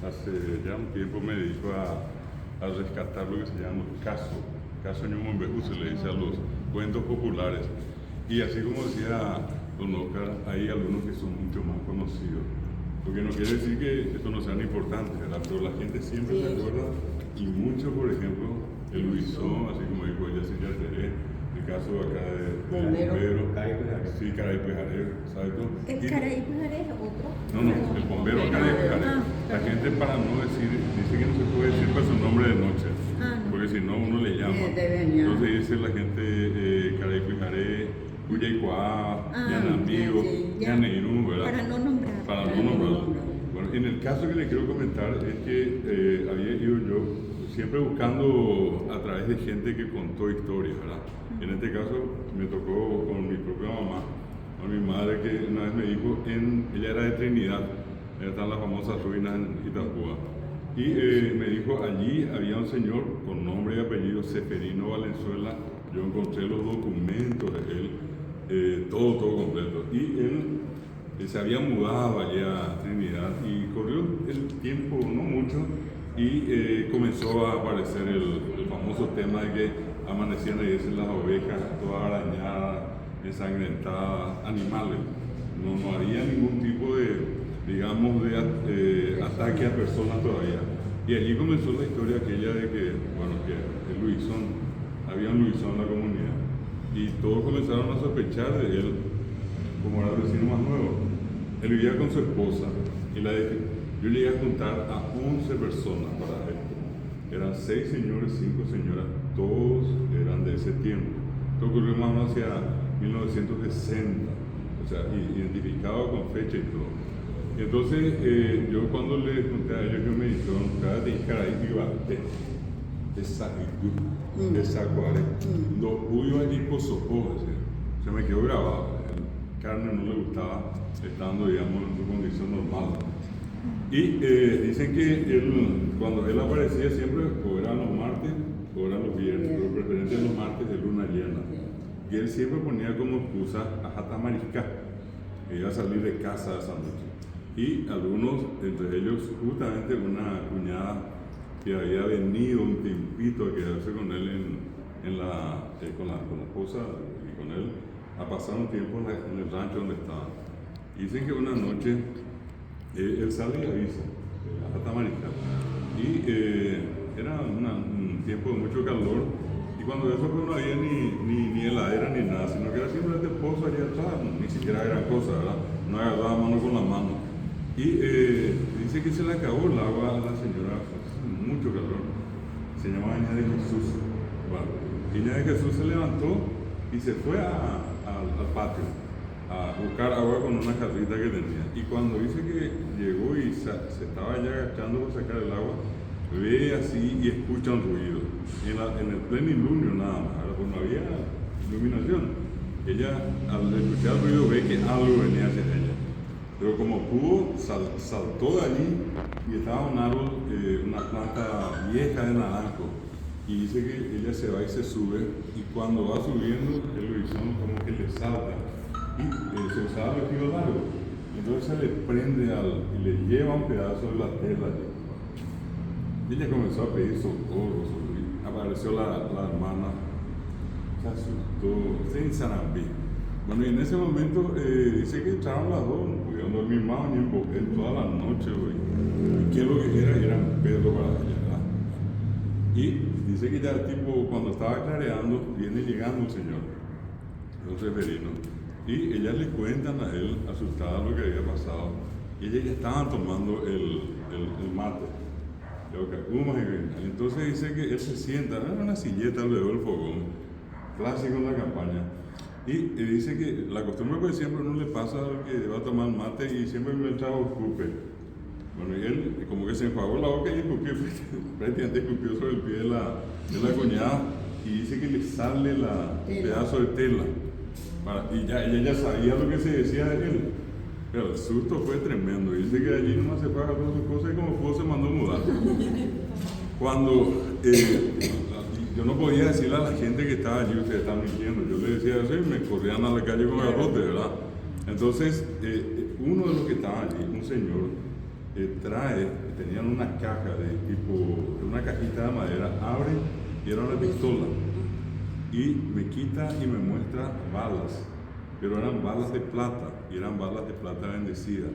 hace ya un tiempo me dedico a rescatar lo que se llama caso Ñumonbejú, se le dice a los cuentos populares. Y así como decía don Oscar, hay algunos que son mucho más conocidos. Porque no quiere decir que estos no sean importantes, ¿verdad? Pero la gente siempre se acuerda, y mucho, por ejemplo, el Luisón, así como dijo ella, sí, ya seré, el caso acá de bombero, sí, Caray Pejaré, ¿sabes tú? ¿El Caray Pejaré es otro? No, el bombero Caray Pejaré. La gente, para no decir, dice que no se puede decir para su nombre de noche, porque si no uno le llama. Entonces dice la gente Caray Pejaré, Cuyaycuá, Yanamigo, Yaneirú, ¿verdad? Para no nombrar. Para no nombrar. Bueno, en el caso que le quiero comentar es que había ido yo siempre buscando a través de gente que contó historias, ¿verdad? En este caso me tocó con mi propia mamá, con mi madre, que una vez me dijo, ella era de Trinidad, allá están las famosas ruinas en Itapúa, y me dijo, allí había un señor con nombre y apellido, Seferino Valenzuela. Yo encontré los documentos de él, todo completo, y él se había mudado allá a Trinidad, y corrió el tiempo, no mucho, y comenzó a aparecer el famoso tema de que amanecían ahí las ovejas todas arañadas, ensangrentadas, animales. No había ningún tipo de, digamos, de ataque a personas todavía. Y allí comenzó la historia aquella de que, bueno, que el Luisón, había un Luisón en la comunidad, y todos comenzaron a sospechar de él, como era el vecino más nuevo. Él vivía con su esposa, y yo llegué a juntar a 11 personas para esto. Eran 6 señores, 5 señoras, todos eran de ese tiempo. Esto ocurrió más o menos hacia 1960, o sea, identificado con fecha y todo. Y entonces, yo cuando le conté a ellos, yo me dijeron, cada día caray, de Sacuare, los huyos allí por socorro, se me quedó grabado. El carne no le gustaba, estando, digamos, en su condición normal. Y dicen que cuando él aparecía siempre, o eran los martes o eran los viernes, pero preferentemente los martes de luna llena. Y él siempre ponía como excusa a Jatamarisca, que iba a salir de casa esa noche. Y algunos, entre ellos justamente una cuñada que había venido un tiempito a quedarse con él con la esposa y con él, a pasar un tiempo en el rancho donde estaban. Dicen que una noche él sale y avisa a Jatamarisca, y era un tiempo de mucho calor, y cuando eso pues no había ni heladera ni nada, sino que era simplemente pozo allá atrás, ni siquiera gran cosa, ¿verdad? No agarraba mano con la mano. Y dice que se le acabó el agua a la señora, mucho calor. Se llamaba Niña de Jesús. Bueno, Niña de Jesús se levantó y se fue al patio a buscar agua con una jarrita que tenía. Y cuando dice que llegó y se estaba ya agachando para sacar el agua, ve así y escucha un ruido. En el plenilunio nada más, pues no había iluminación. Ella, al escuchar el ruido, ve que algo venía hacia ella. Pero como pudo, saltó de allí, y estaba un árbol, una planta vieja de naranjo. Y dice que ella se va y se sube, y cuando va subiendo, el Luisón como que le salta, y se usaba el vestido largo. Entonces se le prende y le lleva un pedazo de la tela allí. Y ella comenzó a pedir socorro, y apareció la hermana, se asustó, se ensalambí. Bueno, y en ese momento dice que echaron las dos, no pudieron dormir más ni en toda la noche, y que lo que era un pedo para ella, ¿verdad? Y dice que ya tipo, cuando estaba clareando, viene llegando el señor, los referinos, y ellas le cuentan a él, asustada, lo que había pasado, y ellas ya estaban tomando el mate. Entonces dice que él se sienta en una silleta alrededor del fogón, clásico en la campaña. Y dice que la costumbre pues siempre no le pasa que va a tomar mate y siempre me trajo escupe. Bueno, y él como que se enjuagó la boca y escupió, prácticamente escupió sobre el pie de la cuñada, y dice que le sale el pedazo de tela. Y ella ya sabía lo que se decía de él. Pero el susto fue tremendo. Dice que allí nomás se paga todas sus cosas y como pudo se mandó a mudar. Cuando yo no podía decirle a la gente que estaba allí, ustedes están mintiendo. Yo le decía eso y me corrían a la calle con garrote, ¿verdad? Entonces, uno de los que estaban allí, un señor, tenían una caja de tipo, una cajita de madera, abre y era una pistola. Y me quita y me muestra balas, pero eran balas de plata, y eran balas de plata bendecidas.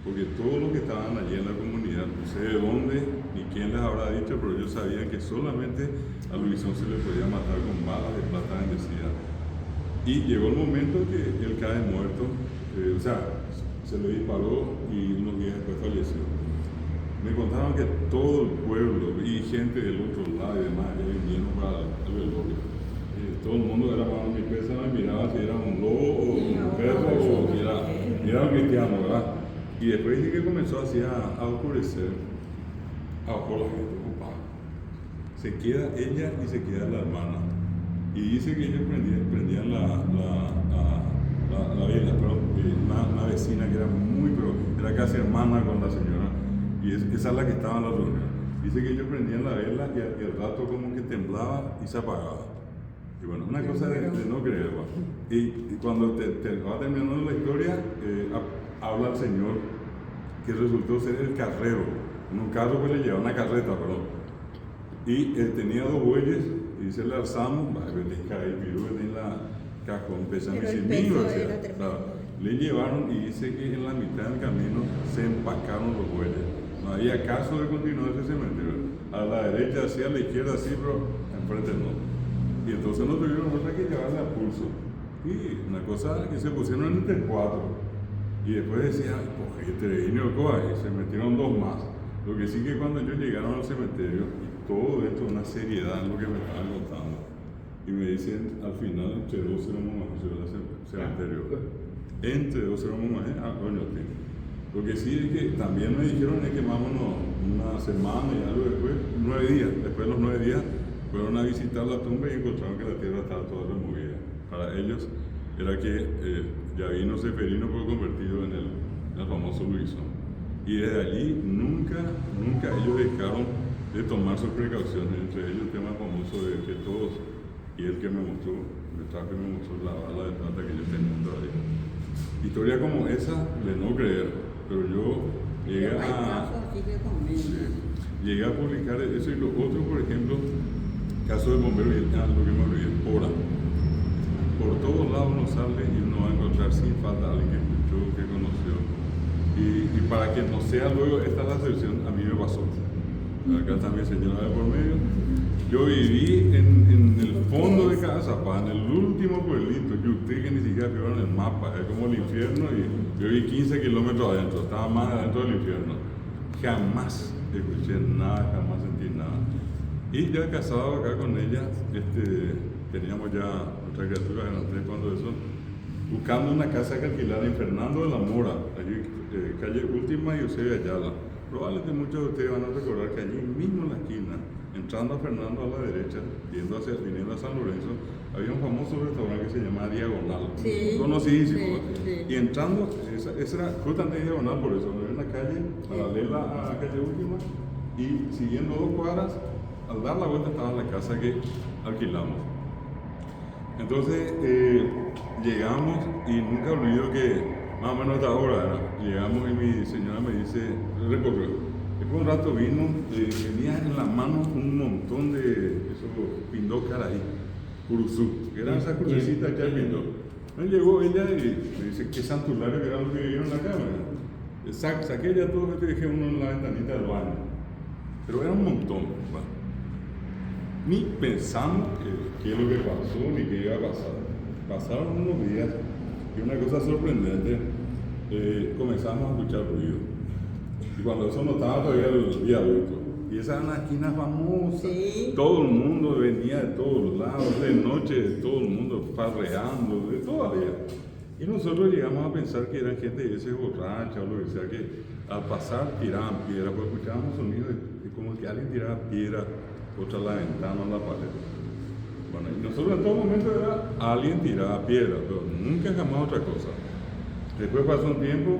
Porque todos los que estaban allí en la comunidad, no sé de dónde ni quién les habrá dicho, pero ellos sabían que solamente a Luisón se le podía matar con balas de plata bendecida. Y llegó el momento que él cae muerto, se le disparó y unos días después falleció. Me contaron que todo el pueblo y gente del otro lado y demás ya vinieron para el velorio. Todo el mundo era más mi pesa, me miraba si era un lobo o un perro o si era un cristiano, ¿verdad? Y después dice que comenzó así a oscurecer, abajo la gente ocupada. Se queda ella y se queda la hermana. Y dice que ellos prendían la vela, pero una vecina que era casi hermana con la señora, y esa es la que estaba en la reunión. Dice que ellos prendían la vela y al rato como que temblaba y se apagaba. Y bueno, una cosa de no creer, ¿va? Y cuando te va terminando la historia, habla el Señor que resultó ser el carrero, en un carro que le llevaba una carreta, perdón. Y tenía 2 bueyes, y dice, le alzamos, en la cajón, pesame 100.000, le llevaron y dice que en la mitad del camino se empacaron los bueyes. No había caso de continuar ese cementerio. A la derecha, así, a la izquierda, así, pero enfrente no. Y entonces no tuvieron otra que llevarle a pulso. Y una cosa que se pusieron en el 4. Y después decía, coge y se metieron 2 más. Lo que sí que cuando ellos llegaron al cementerio, y todo esto una seriedad en lo que me estaban contando, y me dicen, al final, entre 2 éramos más el cementerio. Entre 2 éramos más, coño, tío. Lo que sí es que también me dijeron es que vámonos una semana y algo después, 9 días. Después de los 9 días, fueron a visitar la tumba y encontraron que la tierra estaba toda removida. Para ellos era que ya vino Seferino fue convertido en el famoso Luisón. Y desde allí nunca ellos dejaron de tomar sus precauciones, entre ellos el tema famoso de que todos, y el que me mostró la bala de plata que ellos tenían todavía. Historia como esa de no creer, pero yo llegué a publicar eso y lo otro, por ejemplo, caso de bombero y lo que me olvidé, Pora. Por todos lados uno sale y uno va a encontrar sin falta a alguien que escuchó, que conoció. Y para que no sea luego, esta es la excepción, a mí me pasó. Acá está mi señora de por medio. Yo viví en el fondo de Cazapá, en el último pueblito, que usted que ni siquiera vio en el mapa, es como el infierno, y yo viví 15 kilómetros adentro, estaba más adentro del infierno. Jamás escuché nada, jamás sentí nada. Y ya casado acá con ella, teníamos ya otra criatura, eran 3 cuando eso, buscando una casa que alquilar en Fernando de la Mora, allí, calle Última y Eusebio Ayala. Probablemente muchos de ustedes van a recordar que allí mismo en la esquina, entrando a Fernando a la derecha, viniendo a San Lorenzo, había un famoso restaurante que se llamaba Diagonal, conocidísimo. Sí. Y entrando, esa era justamente Diagonal, por eso, era una calle paralela a la calle Última, y siguiendo 2 cuadras, al dar la vuelta estaba la casa que alquilamos. Entonces llegamos y nunca olvido que más o menos a esta hora llegamos y mi señora me dice, recorrió. Después un rato vino, tenía en la mano un montón de esos pindócar ahí, curuzú, que eran esas crucecitas que pindó. Entonces llegó ella y me dice, ¿qué santulario que era lo que vivieron en la cama? Saqué ya todo esto y dejé uno en la ventanita del baño. Pero era un montón. Bueno. Ni pensamos qué es lo que pasó ni qué iba a pasar. Pasaron unos días y una cosa sorprendente, comenzamos a escuchar ruido. Y cuando eso no estaba todavía el viaducto. Y esa era una esquina famosa. Sí. Todo el mundo venía de todos lados, de noche, todo el mundo farreando, de todavía. Y nosotros llegamos a pensar que eran gente de ese borracha o lo que sea, que al pasar tiraban piedra, porque escuchábamos sonidos como que alguien tiraba piedra contra la ventana o la pared. Bueno, y nosotros en todo momento era alguien tiraba piedra, pero nunca jamás otra cosa. Después pasó un tiempo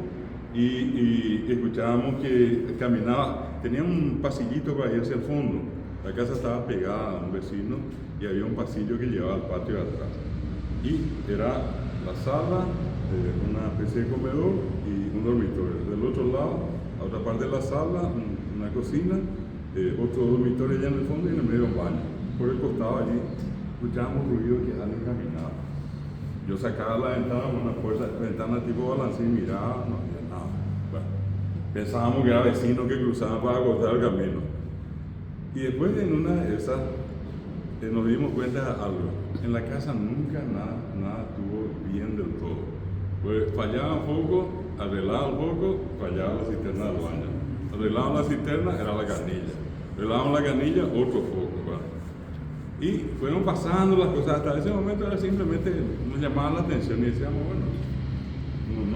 y escuchábamos que caminaba, tenía un pasillito para ir hacia el fondo. La casa estaba pegada a un vecino y había un pasillo que llevaba al patio de atrás. Y era la sala, una especie de comedor y un dormitorio. Del otro lado otra parte de la sala, una cocina, otro dormitorio allá en el fondo y en el medio un baño. Por el costado allí escuchábamos ruido que alguien caminaba. Yo sacaba la ventana, una ventana tipo balancín, miraba, no había nada. Bueno, pensábamos que era vecino que cruzaba para cortar el camino. Y después en una de esas nos dimos cuenta de algo. En la casa nunca nada estuvo bien del todo. Pues fallaba un foco, arreglaba el foco, fallaba la cisterna del baño. Arreglaban la cisterna, era la canilla. Arreglaban la canilla, otro foco. ¿Verdad? Y fueron pasando las cosas. Hasta ese momento era simplemente nos llamaba la atención y decíamos, bueno,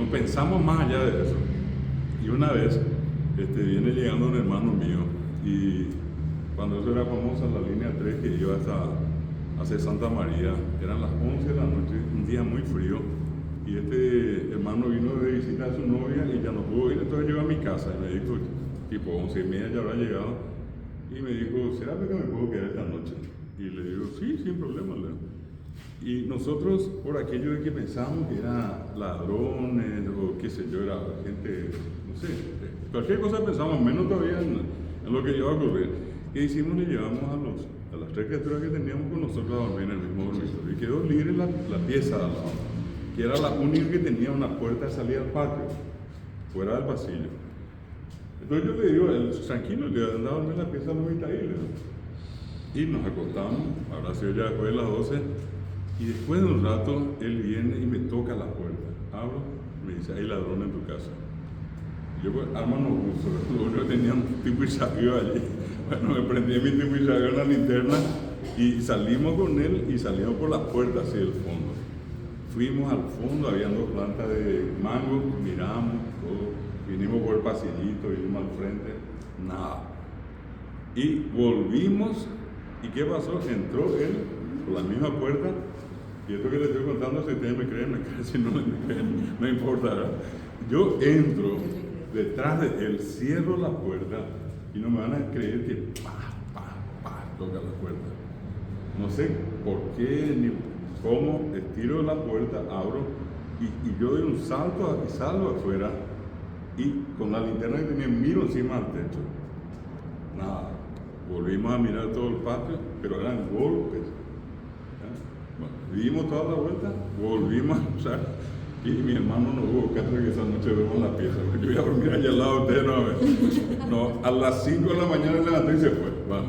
no pensamos más allá de eso. Y una vez viene llegando un hermano mío y cuando eso era famosa, la línea 3 que iba hacia Santa María, eran las 11 de la noche, un día muy frío, y este hermano vino de visita a su novia y ya no pudo ir, entonces llegó a mi casa y me dijo, tipo 11:30 ya habrá llegado, y me dijo, ¿será que me puedo quedar esta noche? Y le digo, sí, sin problema, Leo. Y nosotros, por aquello de que pensábamos que eran ladrones o qué sé yo, era gente, no sé, cualquier cosa pensamos, menos todavía en lo que iba a ocurrir. ¿Qué hicimos? Le llevamos a las 3 criaturas que teníamos con nosotros a dormir en el mismo dormitorio. Y quedó libre la pieza de al lado, que era la única que tenía una puerta de salida al patio, fuera del pasillo. Entonces yo le digo, tranquilo, le andaba a dormir en la pieza de los Itaíles. Y nos acostamos, habrá sido ya después de las 12, y después de un rato él viene y me toca la puerta. Abro, me dice, hay ladrón en tu casa. Yo pues, arma no uso, lo único que tenía un tipo y salió allí. Bueno, me prendí mi tipo y salió en la linterna y salimos con él y salimos por la puerta hacia el fondo. Fuimos al fondo, había 2 plantas de mango, miramos todo, vinimos por el pasillito, vinimos al frente, nada. Y volvimos, ¿y qué pasó? Entró él por la misma puerta, y esto que les estoy contando, si ustedes me creen, si no me creen, no importa, ¿verdad? Yo entro detrás de él, cierro la puerta, y no me van a creer que toca la puerta. No sé por qué ni cómo, estiro la puerta, abro, y yo doy un salto y salgo afuera, y con la linterna que tenía miro encima del techo. Nada. Volvimos a mirar todo el patio, pero eran golpes. Bueno, dimos toda la vuelta, volvimos a usar, y mi hermano no hubo caso que esa noche vemos la pieza, porque yo iba a dormir allá al lado de ustedes, no, a las 5 de la mañana levantó y se fue. Bueno,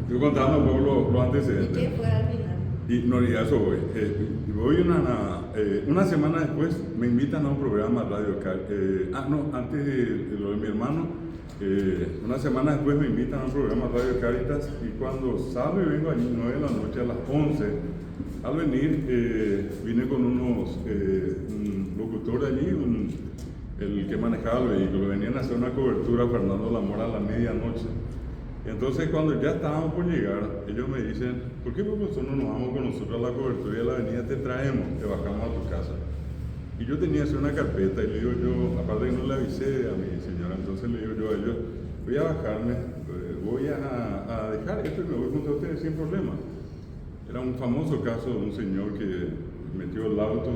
estoy contando un poco los antecedentes. ¿Y qué fue al final? Y no, y a eso voy. Voy una semana después, me invitan a un programa Radio Caritas. Antes de lo de mi hermano, una semana después me invitan a un programa Radio Caritas, y cuando salgo y vengo allí 9 de la noche, a las 11, al venir vine con un locutor de allí, el que manejaba el vehículo, venían a hacer una cobertura a Fernando Lamora a la medianoche. Entonces cuando ya estábamos por llegar, ellos me dicen, ¿por qué profesor no nos vamos con nosotros a la cobertura de la avenida? Te traemos, te bajamos a tu casa. Y yo tenía que hacer una carpeta y le digo yo, aparte que no le avisé a mi señora, entonces le digo yo a ellos, voy a bajarme, voy a dejar esto y me voy junto a ustedes sin problema. Era un famoso caso de un señor que metió el auto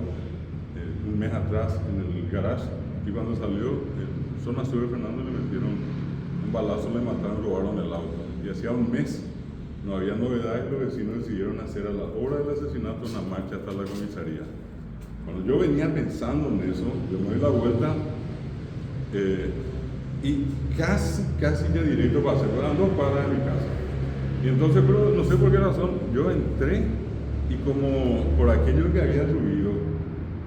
un mes atrás en el garage, y cuando salió, en zona sur de Fernando, le metieron un balazo, le mataron, robaron el auto. Y hacía un mes no había novedades, los vecinos decidieron hacer a la hora del asesinato una marcha hasta la comisaría. Cuando yo venía pensando en eso, yo me doy la vuelta y casi ya directo para hacer, eran 2 cuadras de mi casa. Y entonces, pero no sé por qué razón, yo entré y como por aquello que había subido,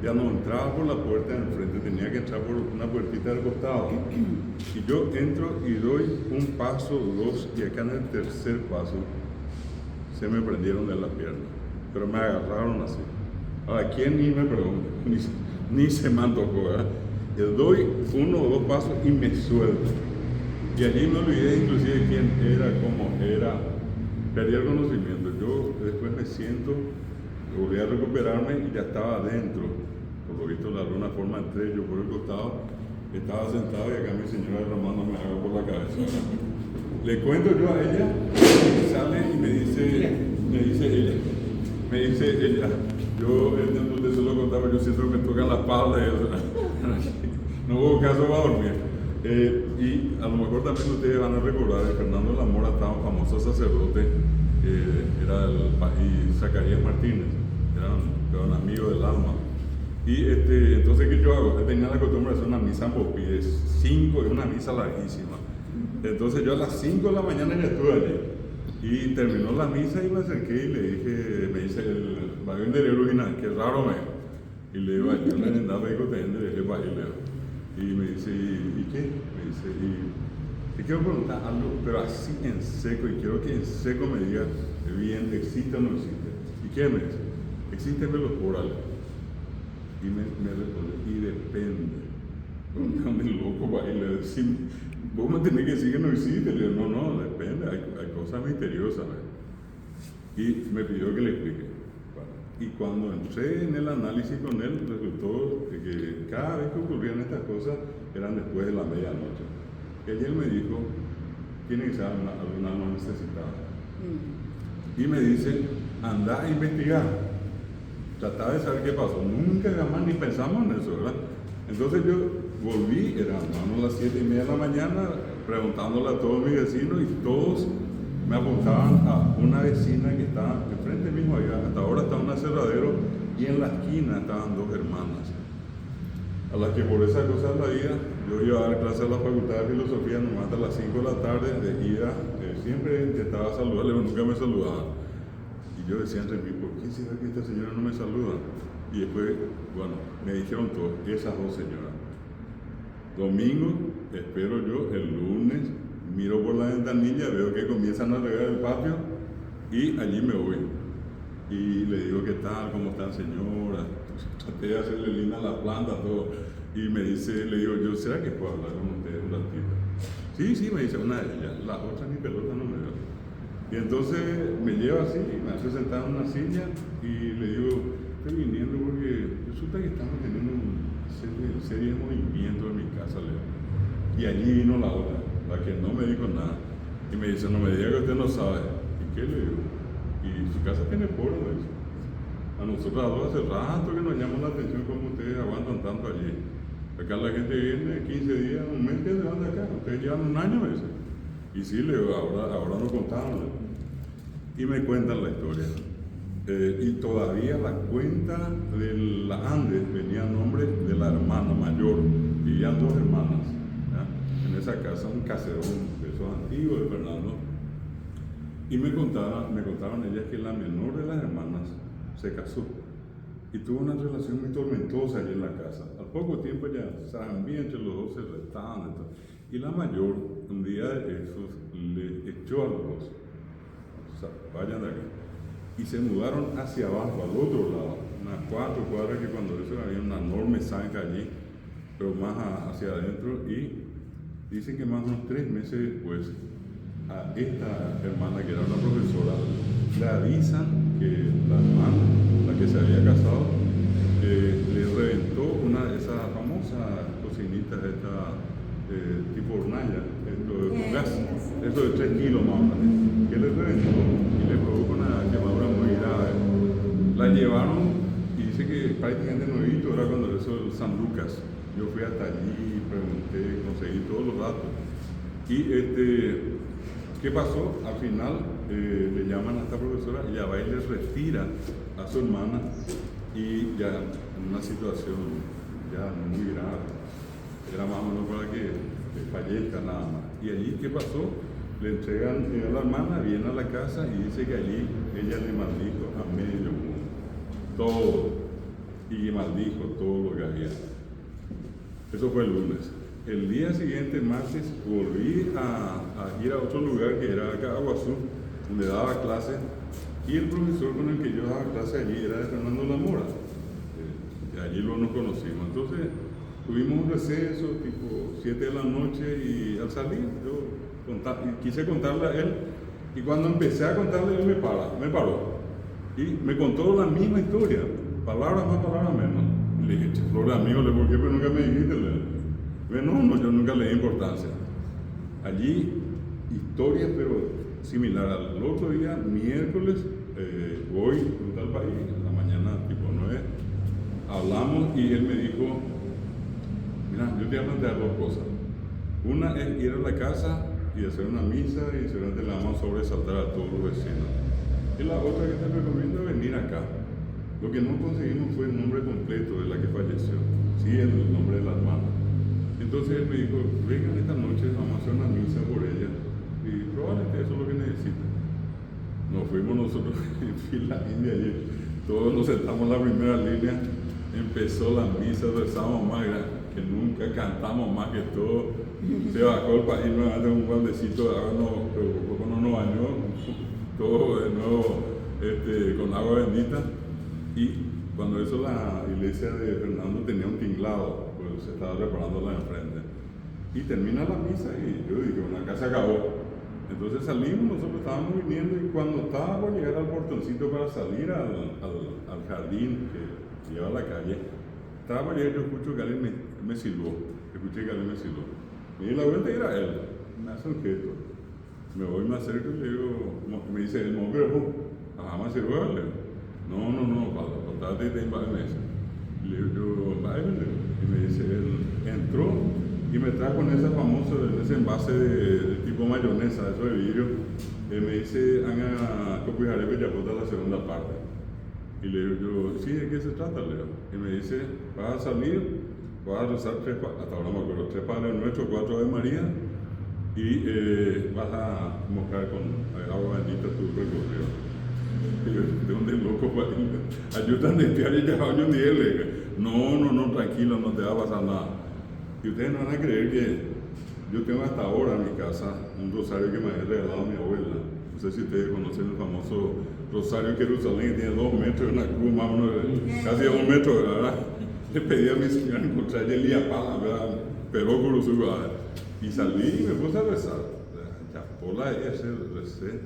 ya no entraba por la puerta de enfrente, tenía que entrar por una puertita del costado. Y yo entro y doy un paso, 2, y acá en el tercer paso se me prendieron de la pierna, pero me agarraron así. Ahora, ¿quién ni me pregunta? Ni se me antojó, ¿verdad? Yo doy 1 o 2 pasos y me suelto. Y allí me olvidé inclusive quién era, cómo era, perdí el conocimiento. Yo después me siento, volví a recuperarme y ya estaba adentro. Por lo visto, de alguna forma entré yo por el costado, estaba sentado y acá mi señora derramándome agua por la cabeza. Le cuento yo a ella, sale y me dice ella, yo entonces se lo contaba, yo siento que me tocan la espalda y eso. No hubo caso para dormir. Y y a lo mejor también ustedes van a recordar que Fernando La Mora estaba un famoso sacerdote, era y Zacarías Martínez, eran amigos del alma. Y entonces, ¿qué yo hago? Yo tenía la costumbre de hacer una misa en Popí, de 5, es una misa larguísima. Entonces yo a las 5 de la mañana ya estuve allí. Y terminó la misa y me acerqué y le dije, me dice el vagón de Erugina, qué raro me dijo. Y le digo, yo le andaba y le dije, para ir, y me dice, ¿y qué? Me dice, y te quiero preguntar algo, pero así en seco, y quiero que en seco me digas bien, ¿existe o no existe? ¿Y qué me dice? ¿Existen los orales? Y me responde, y depende. Dame loco para ir, le decía, vos me tenés que decir que no existe. Le digo, no, depende, hay cosas misteriosas. Y me pidió que le explique. Y cuando entré en el análisis con él, resultó que cada vez que ocurrían estas cosas eran después de la medianoche. Y él me dijo, tiene que ser algún alma necesitada. Y me dice, anda a investigar. Trataba de saber qué pasó. Nunca jamás ni pensamos en eso, ¿verdad? Entonces yo volví, eran las 7:30 de la mañana, preguntándole a todos mis vecinos y todos me apuntaban a una vecina que estaba enfrente mismo allá. Hasta ahora está un aserradero y en la esquina estaban 2 hermanas. A las que por esa cosa de la vida, yo iba a dar clases a la Facultad de Filosofía, nomás hasta las 5 de la tarde, de ida, siempre intentaba saludarle, pero nunca me saludaban. Y yo decía entre mí, ¿por qué será que esta señora no me saluda? Y después, bueno, me dijeron todos, esas 2 señoras. Domingo, espero yo, el lunes, miro por la ventanilla, veo que comienzan a regar el patio y allí me voy. Y le digo, ¿qué tal? ¿Cómo están, señora? Traté de hacerle linda la planta, todo. Y me dice, le digo, yo, ¿será que puedo hablar con ustedes un ratito? Sí, me dice una de ellas, las otras ni pelota no me da. Y entonces me lleva así, me hace sentar en una silla y le digo, estoy viniendo porque resulta que estamos teniendo una serie de movimientos en mi casa, Leo. Y allí vino la otra, la que no me dijo nada. Y me dice, no me diga que usted no sabe. ¿Y qué le digo? Y su casa tiene polvo, me dice. A nosotros hace rato que nos llama la atención cómo ustedes aguantan tanto allí. Acá la gente viene 15 días, un mes que se van de acá. Ustedes llevan un año, me dice. Y sí, le digo, ahora nos contaron. Y me cuentan la historia. Y todavía la cuenta de la Andes venía a nombre de la hermana mayor. Vivían 2 hermanas, ¿ya? En esa casa, un caserón de esos antiguos de Fernando. Y me contaban ellas que la menor de las hermanas se casó y tuvo una relación muy tormentosa allí en la casa. Al poco tiempo ya saben bien, entre los 2 se restaban. Y la mayor, un día de esos, le echó a los 2. O sea, vayan de aquí. Y se mudaron hacia abajo, al otro lado, unas 4 cuadras, que cuando eso había una enorme zanja allí, pero más hacia adentro. Y dicen que más o menos 3 meses después, a esta hermana, que era una profesora, le avisan que la hermana, la que se había casado, le reventó una de esas famosas cocinitas, tipo hornalla, gas, eso de 3 kilos más o menos, que le reventó y le provocó una quemadura muy grave. La llevaron y dice que prácticamente nuevito era cuando eso de San Lucas. Yo fui hasta allí, pregunté, conseguí todos los datos. Y ¿qué pasó? Al final le llaman a esta profesora, ella va y le retira a su hermana y ya en una situación ya muy grave. Era más o menos para que fallezca nada más. Y allí, ¿qué pasó? Le entregan a la hermana, viene a la casa y dice que allí ella le maldijo a medio mundo. Todo. Y maldijo todo lo que había. Eso fue el lunes. El día siguiente, martes, volví a ir a otro lugar que era acá, Aguazú, donde daba clases. Y el profesor con el que yo daba clase allí era de Fernando La Mora. Allí nos conocimos. Entonces, tuvimos un receso, tipo 7 de la noche, y al salir, yo quise contarle a él. Y cuando empecé a contarle, él me paró. Y me contó la misma historia, palabras más, palabras menos. Y le dije, Flores, amigo, ¿por qué? Pero nunca me dijiste. No, yo nunca le di importancia. Allí, historias, pero similar. Al otro día, miércoles, voy a tal país, en la mañana, tipo 9, hablamos y él me dijo, mira, yo te voy a plantear 2 cosas. Una es ir a la casa y hacer una misa y seguramente la vamos a sobresaltar a todos los vecinos. Y la otra que te recomiendo es venir acá. Lo que no conseguimos fue el nombre completo de la que falleció, sí el nombre de la hermana. Entonces él me dijo, vengan esta noche, vamos a hacer una misa por ella y probablemente eso es lo que necesita. Nos fuimos nosotros en fila india y todos nos sentamos en la primera línea, empezó la misa, rezamos más que nunca, cantamos más que todo, se bajó el país nuevamente un baldecito de agua, no nos bañó, todo de nuevo con agua bendita. Y cuando eso la iglesia de Fernando tenía un tinglado, pues se estaba reparando la de enfrente. Y termina la misa y yo dije, bueno, acá se acabó. Entonces salimos, nosotros estábamos viniendo y cuando estaba por llegar al portoncito para salir al jardín que lleva a la calle, estaba por llegar, yo escucho que alguien me silbó, escuché que alguien me silbó. Me di la vuelta y era él, me hace un gesto. Me voy más cerca y le digo, me dice, el monstruo, jamás se va, le digo. No, faltate y te invades. Le digo, y me dice, él entró y me trae con ese famoso, ese envase de tipo mayonesa, eso de vidrio. Me dice, haga copijaré ya puta la segunda parte. Y le digo yo, sí, ¿de qué se trata? Le digo. Y me dice, vas a salir, vas a rezar hasta ahora me acuerdo, 3 Padres Nuestros, 4 Ave María, y vas a mojar con agua bendita tu recorrido. Y yo, ¿de dónde loco? Ayúdame a limpiar y ya baño ni él. No, tranquilo, no te va a pasar nada. Y ustedes no van a creer que yo tengo hasta ahora en mi casa un rosario que me había regalado mi abuela. No sé si ustedes conocen el famoso rosario Jerusalén, que tiene 2 metros, una cruz más o menos, casi 2 metros, ¿verdad? Le pedí a mi señora encontrar el Iapala, ¿verdad? Pero por su ¿verdad? Y salí y me puse a rezar. Ya por la recé,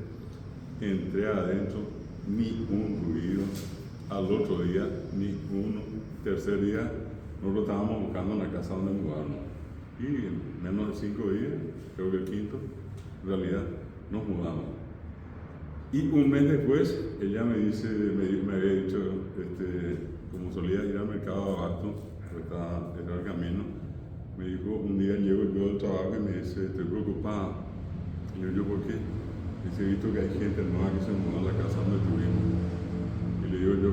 entré adentro, ni un ruido. Al otro día, ni uno. Tercer día, nosotros estábamos buscando en la casa donde mudarnos. Y en menos de 5 días, creo que el quinto, en realidad, nos mudamos. Y un mes después, ella me dice, me había dicho, como solía ir al mercado de abasto, era el camino, me dijo, un día llego yo del trabajo y me dice, estoy preocupada. Y yo, ¿por qué? Dice, he visto que hay gente nueva que se mudó a la casa donde estuvimos. Y le digo yo,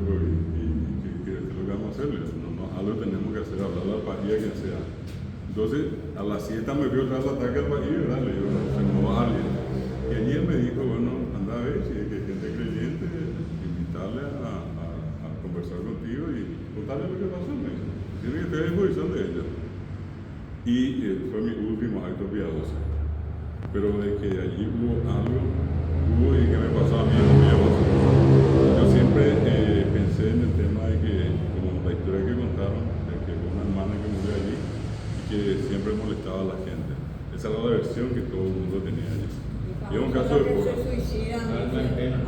¿qué es lo que vamos a hacer? No, algo tenemos que hacer, hablar al país que sea. Entonces, a la siesta me vio tras el ataque al país, ¿verdad? Le digo, se mudó a alguien. Y allí él me dijo, bueno, anda a ver si hay gente creyente, invitarle a conversar contigo y contarle lo que pasó. Me dice, tiene que tener disposición de ellos. Y fue mi último acto piadoso. Pero de que allí hubo algo, y que me pasó a mí, no me pasó. Yo siempre pensé en el tema de que, como la historia que contaron, de que hubo una hermana que murió allí y que siempre molestaba a la gente. Esa era la versión que todo el mundo tenía allí. Y es un caso de pura. No me pena.